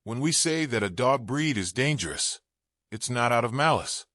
When we say that a dog breed is dangerous, it's not out of malice.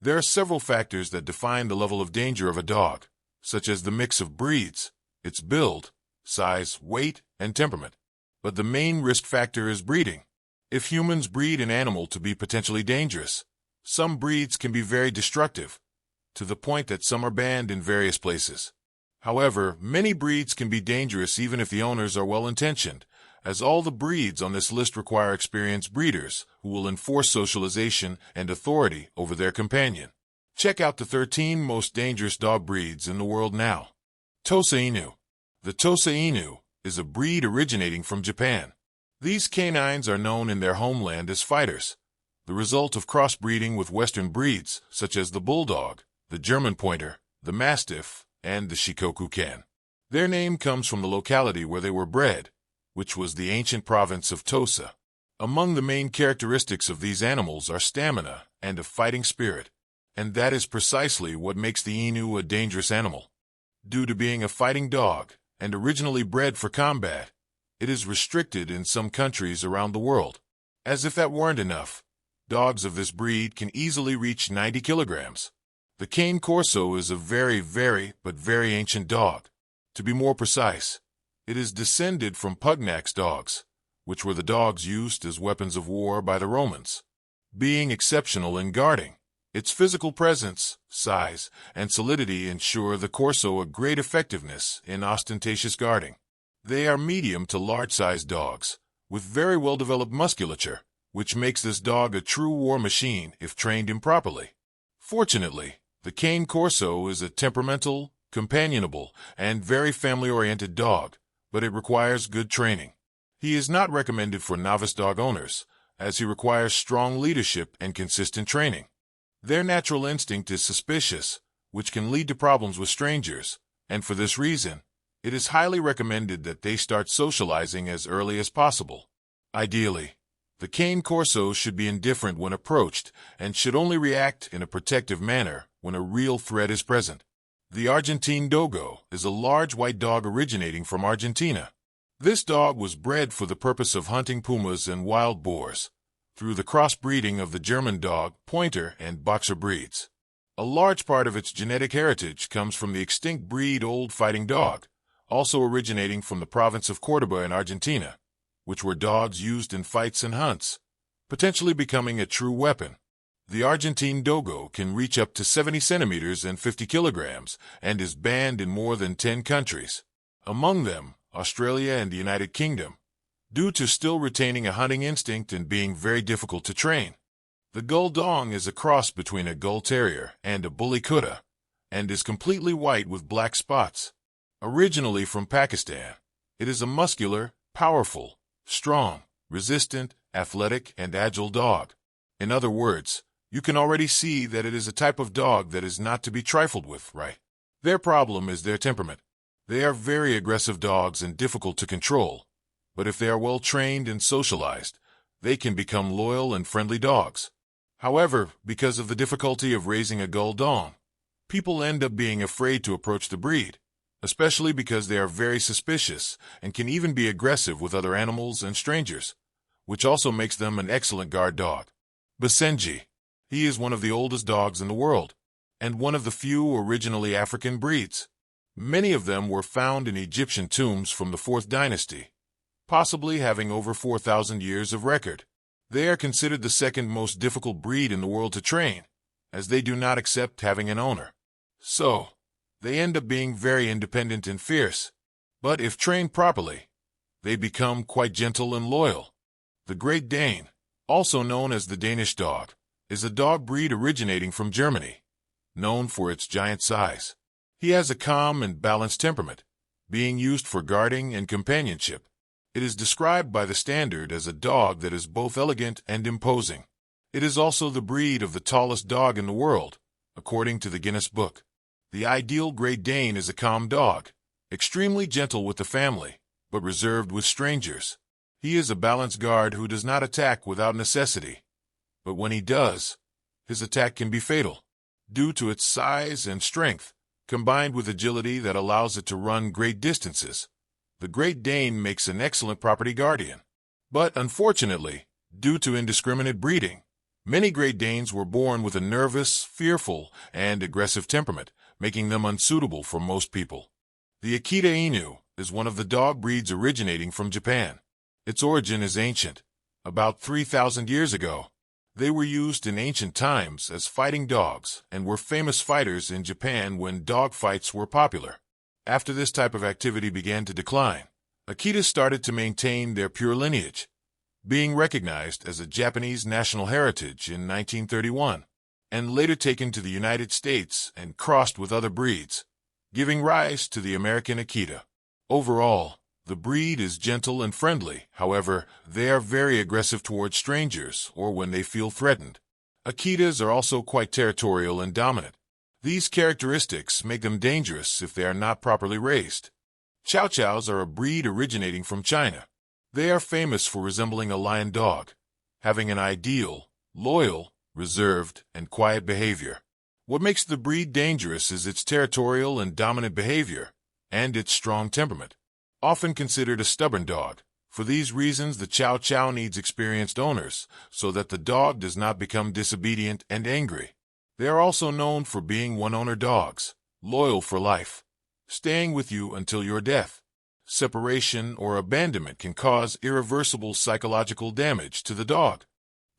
There are several factors that define the level of danger of a dog, such as the mix of breeds, its build, size, weight, and temperament. But the main risk factor is breeding. If humans breed an animal to be potentially dangerous, some breeds can be very destructive, to the point that some are banned in various places. However, many breeds can be dangerous even if the owners are well-intentioned, as all the breeds on this list require experienced breeders who will enforce socialization and authority over their companion. Check out the 13 most dangerous dog breeds in the world now. Tosa Inu. The Tosa Inu is a breed originating from Japan. These canines are known in their homeland as fighters, the result of crossbreeding with Western breeds such as the Bulldog, the German Pointer, the Mastiff, and the Shikoku Can. Their name comes from the locality where they were bred, which was the ancient province of Tosa. Among the main characteristics of these animals are stamina and a fighting spirit, and that is precisely what makes the Inu a dangerous animal. Due to being a fighting dog and originally bred for combat, it is restricted in some countries around the world. As if that weren't enough, dogs of this breed can easily reach 90 kilograms. The Cane Corso is a very ancient dog. To be more precise, it is descended from Pugnax dogs, which were the dogs used as weapons of war by the Romans. Being exceptional in guarding, its physical presence, size, and solidity ensure the Corso a great effectiveness in ostentatious guarding. They are medium to large-sized dogs, with very well-developed musculature, which makes this dog a true war machine if trained improperly. Fortunately, the Cane Corso is a temperamental, companionable, and very family-oriented dog, but it requires good training. He is not recommended for novice dog owners, as he requires strong leadership and consistent training. Their natural instinct is suspicious, which can lead to problems with strangers, and for this reason, it is highly recommended that they start socializing as early as possible. Ideally, the Cane Corso should be indifferent when approached and should only react in a protective manner when a real threat is present. The Argentine Dogo is a large white dog originating from Argentina. This dog was bred for the purpose of hunting pumas and wild boars, through the crossbreeding of the German dog, Pointer, and Boxer breeds. A large part of its genetic heritage comes from the extinct breed Old Fighting Dog, also originating from the province of Córdoba in Argentina, which were dogs used in fights and hunts, potentially becoming a true weapon. The Argentine Dogo can reach up to 70 centimeters and 50 kilograms and is banned in more than 10 countries, among them Australia and the United Kingdom, due to still retaining a hunting instinct and being very difficult to train. The Gull-Dong is a cross between a Gull Terrier and a Bully Kutta, and is completely white with black spots. Originally from Pakistan, it is a muscular, powerful, strong, resistant, athletic, and agile dog. In other words, you can already see that it is a type of dog that is not to be trifled with, right? Their problem is their temperament. They are very aggressive dogs and difficult to control, but if they are well trained and socialized, they can become loyal and friendly dogs. However, because of the difficulty of raising a Gull-Dong, people end up being afraid to approach the breed, especially because they are very suspicious and can even be aggressive with other animals and strangers, which also makes them an excellent guard dog. Basenji. He is one of the oldest dogs in the world, and one of the few originally African breeds. Many of them were found in Egyptian tombs from the 4th dynasty, possibly having over 4,000 years of record. They are considered the second most difficult breed in the world to train, as they do not accept having an owner. So, they end up being very independent and fierce, but if trained properly, they become quite gentle and loyal. The Great Dane, also known as the Danish dog, is a dog breed originating from Germany, known for its giant size. He has a calm and balanced temperament, being used for guarding and companionship. It is described by the Standard as a dog that is both elegant and imposing. It is also the breed of the tallest dog in the world, according to the Guinness Book. The ideal Great Dane is a calm dog, extremely gentle with the family, but reserved with strangers. He is a balanced guard who does not attack without necessity, but when he does, his attack can be fatal. Due to its size and strength, combined with agility that allows it to run great distances, the Great Dane makes an excellent property guardian. But unfortunately, Due to indiscriminate breeding, many Great Danes were born with a nervous, fearful, and aggressive temperament, making them unsuitable for most people. The Akita Inu is one of the dog breeds originating from Japan. Its origin is ancient. About 3,000 years ago, they were used in ancient times as fighting dogs and were famous fighters in Japan when dog fights were popular. After this type of activity began to decline, Akitas started to maintain their pure lineage, being recognized as a Japanese national heritage in 1931, and later taken to the United States and crossed with other breeds, giving rise to the American Akita. Overall, the breed is gentle and friendly. However, they are very aggressive towards strangers or when they feel threatened. Akitas are also quite territorial and dominant. These characteristics make them dangerous if they are not properly raised. Chow Chows are a breed originating from China. They are famous for resembling a lion dog, having an ideal, loyal, reserved, and quiet behavior. What makes the breed dangerous is its territorial and dominant behavior, and its strong temperament. Often considered a stubborn dog, for these reasons the Chow Chow needs experienced owners so that the dog does not become disobedient and angry. They are also known for being one-owner dogs, loyal for life, staying with you until your death. Separation or abandonment can cause irreversible psychological damage to the dog.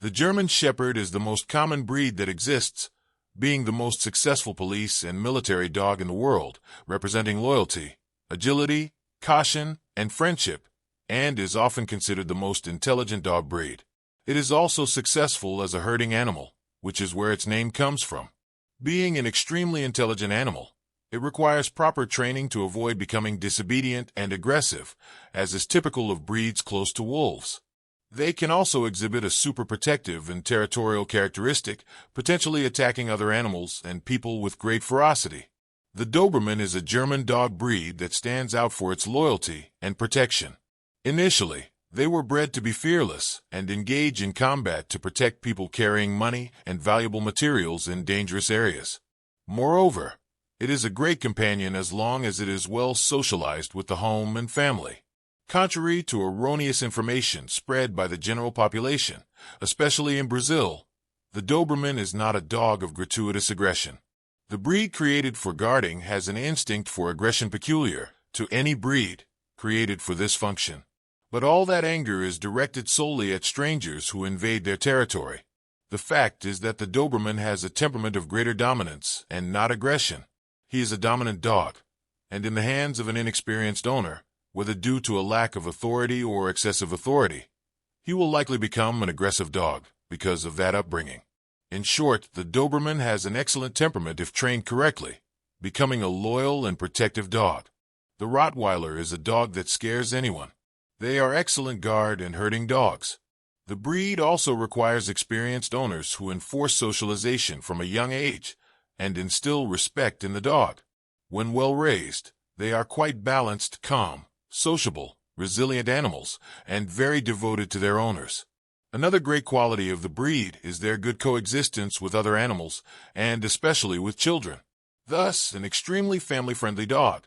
The German Shepherd is the most common breed that exists, being the most successful police and military dog in the world, representing loyalty, agility, caution, and friendship, and is often considered the most intelligent dog breed. It is also successful as a herding animal, which is where its name comes from. Being an extremely intelligent animal, it requires proper training to avoid becoming disobedient and aggressive, as is typical of breeds close to wolves. They can also exhibit a super protective and territorial characteristic, potentially attacking other animals and people with great ferocity. The Doberman is a German dog breed that stands out for its loyalty and protection. Initially, they were bred to be fearless and engage in combat to protect people carrying money and valuable materials in dangerous areas. Moreover, it is a great companion as long as it is well socialized with the home and family. Contrary to erroneous information spread by the general population, especially in Brazil, the Doberman is not a dog of gratuitous aggression. The breed created for guarding has an instinct for aggression peculiar to any breed created for this function. But all that anger is directed solely at strangers who invade their territory. The fact is that the Doberman has a temperament of greater dominance and not aggression. He is a dominant dog, and in the hands of an inexperienced owner, whether due to a lack of authority or excessive authority, he will likely become an aggressive dog because of that upbringing. In short, the Doberman has an excellent temperament if trained correctly, becoming a loyal and protective dog. The Rottweiler is a dog that scares anyone. They are excellent guard and herding dogs. The breed also requires experienced owners who enforce socialization from a young age and instill respect in the dog. When well raised, they are quite balanced, calm, sociable, resilient animals, and very devoted to their owners. Another great quality of the breed is their good coexistence with other animals, and especially with children. Thus, an extremely family-friendly dog.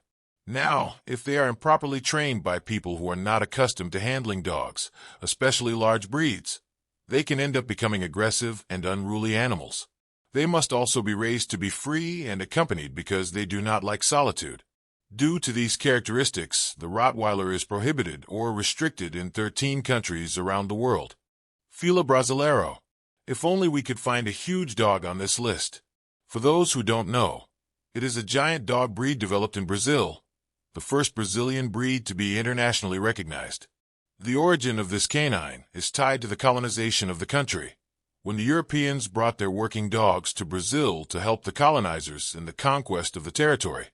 Now, if they are improperly trained by people who are not accustomed to handling dogs, especially large breeds, they can end up becoming aggressive and unruly animals. They must also be raised to be free and accompanied because they do not like solitude. Due to these characteristics, the Rottweiler is prohibited or restricted in 13 countries around the world. Fila Brasileiro. If only we could find a huge dog on this list. For those who don't know, it is a giant dog breed developed in Brazil, the first Brazilian breed to be internationally recognized. The origin of this canine is tied to the colonization of the country, when the Europeans brought their working dogs to Brazil to help the colonizers in the conquest of the territory,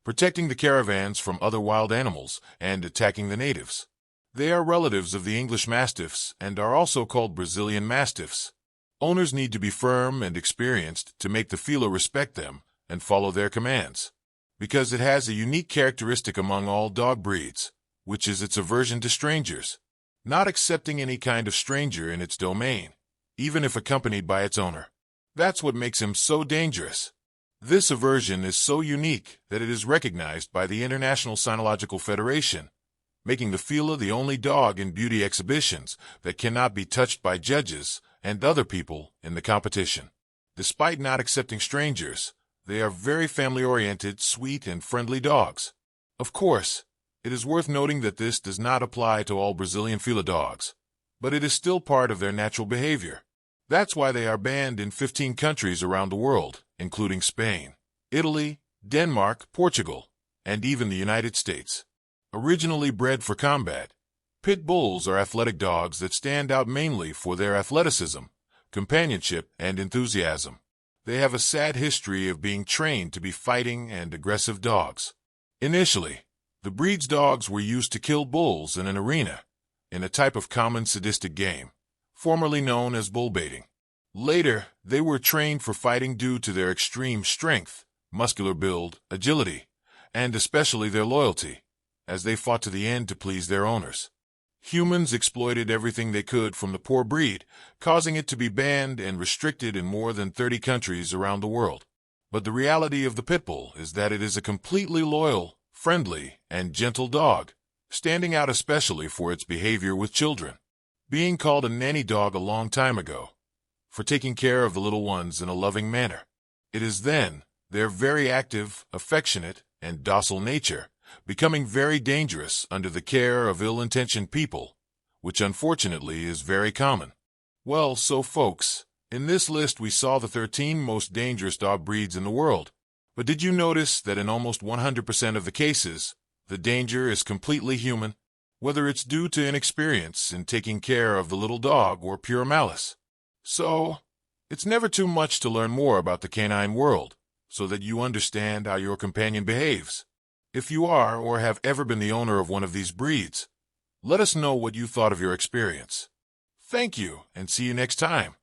protecting the caravans from other wild animals and attacking the natives. They are relatives of the English Mastiffs and are also called Brazilian Mastiffs. Owners need to be firm and experienced to make the Fila respect them and follow their commands, because it has a unique characteristic among all dog breeds, which is its aversion to strangers, not accepting any kind of stranger in its domain, even if accompanied by its owner. That's what makes him so dangerous. This aversion is so unique that it is recognized by the International Cynological Federation, making the Fila the only dog in beauty exhibitions that cannot be touched by judges and other people in the competition. Despite not accepting strangers, they are very family-oriented, sweet, and friendly dogs. Of course, it is worth noting that this does not apply to all Brazilian Fila dogs, but it is still part of their natural behavior. That's why they are banned in 15 countries around the world, including Spain, Italy, Denmark, Portugal, and even the United States. Originally bred for combat, pit bulls are athletic dogs that stand out mainly for their athleticism, companionship, and enthusiasm. They have a sad history of being trained to be fighting and aggressive dogs. Initially, the breed's dogs were used to kill bulls in an arena, in a type of common sadistic game, formerly known as bull baiting. Later, they were trained for fighting due to their extreme strength, muscular build, agility, and especially their loyalty, as they fought to the end to please their owners. Humans exploited everything they could from the poor breed, causing it to be banned and restricted in more than 30 countries around the world. But the reality of the pit bull is that it is a completely loyal, friendly, and gentle dog, standing out especially for its behavior with children. Being called a nanny dog a long time ago, for taking care of the little ones in a loving manner. It is then their very active, affectionate, and docile nature becoming very dangerous under the care of ill-intentioned people, which unfortunately is very common. Well, so folks, in this list we saw the 13 most dangerous dog breeds in the world. But did you notice that in almost 100% of the cases, the danger is completely human, whether it's due to inexperience in taking care of the little dog or pure malice? So, it's never too much to learn more about the canine world, so that you understand how your companion behaves. If you are or have ever been the owner of one of these breeds, let us know what you thought of your experience. Thank you, and see you next time.